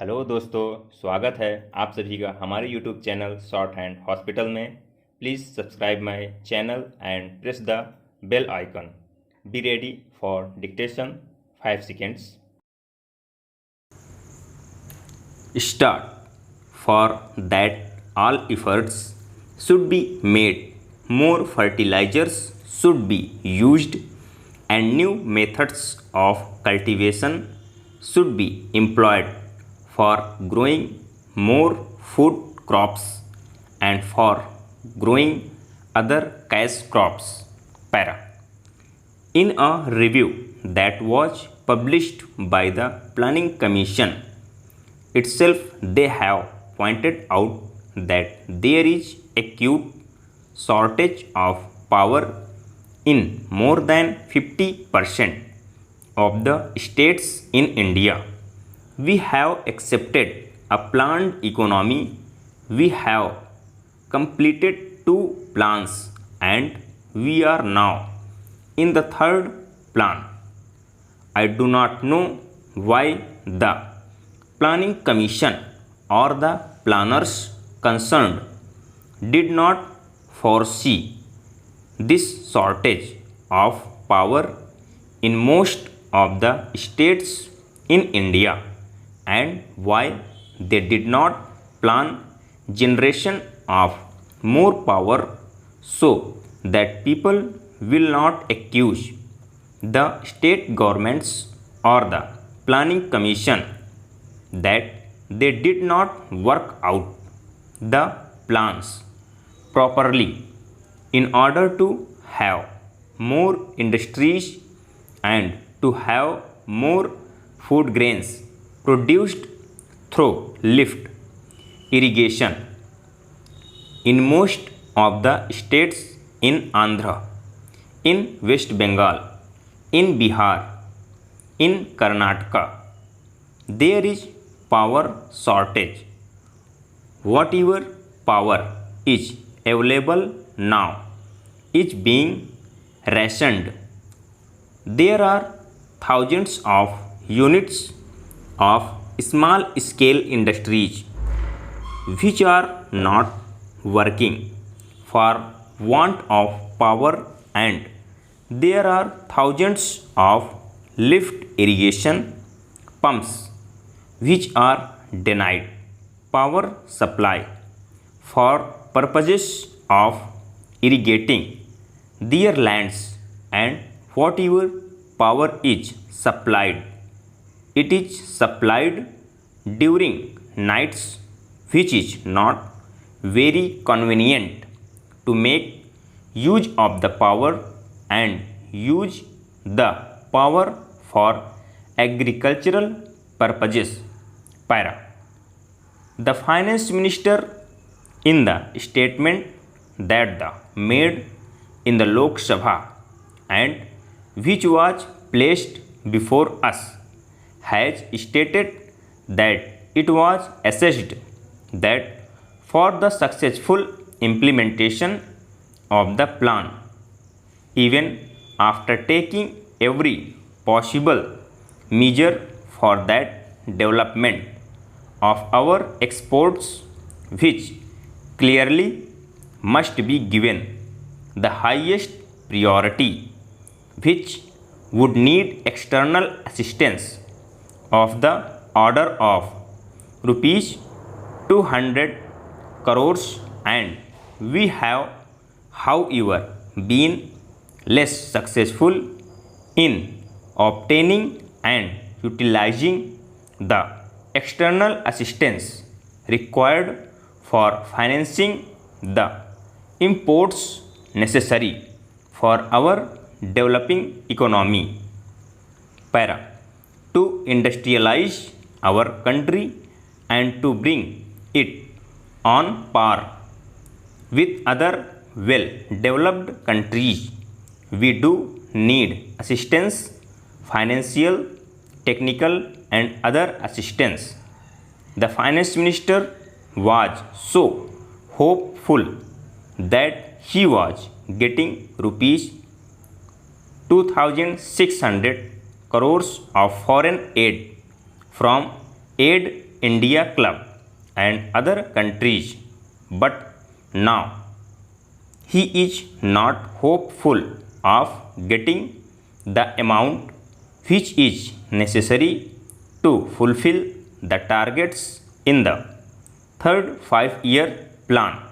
Hello दोस्तों, स्वागत है आप सभी का हमारे YouTube channel short hand hospital में। Please subscribe my channel and press the bell icon. Be ready for dictation 5 seconds. Start. For that, all efforts should be made. More fertilizers should be used, and new methods of cultivation should be employed for growing more food crops and for growing other cash crops. Para. In a review that was published by the Planning Commission itself, they have pointed out that there is acute shortage of power in more than 50% of the states in India. We have accepted a planned economy. We have completed 2 plans and we are now in the 3rd plan. I do not know why the Planning Commission or the planners concerned did not foresee this shortage of power in most of the states in India, and why they did not plan generation of more power so that people will not accuse the state governments or the Planning Commission that they did not work out the plans properly in order to have more industries and to have more food grains produced through lift irrigation in most of the states in Andhra, in West Bengal, in Bihar, in Karnataka. There is power shortage. Whatever power is available now is being rationed. There are thousands of units of small scale industries which are not working for want of power, and there are thousands of lift irrigation pumps which are denied power supply for purposes of irrigating their lands, and whatever power is supplied, it is supplied during nights, which is not very convenient to make use of the power and use the power for agricultural purposes. Para. The finance minister, in the statement that the made in the Lok Sabha and which was placed before us, has stated that it was assessed that for the successful implementation of the plan, even after taking every possible measure for that development of our exports, which clearly must be given the highest priority, which would need external assistance of the order of rupees 200 crores, and we have however been less successful in obtaining and utilizing the external assistance required for financing the imports necessary for our developing economy. Para. To industrialize our country and to bring it on par with other well developed countries, we do need assistance, financial, technical and other assistance. The finance minister was so hopeful that he was getting rupees 2600 crores of foreign aid from Aid India Club and other countries, but now he is not hopeful of getting the amount which is necessary to fulfill the targets in the third 5-year plan.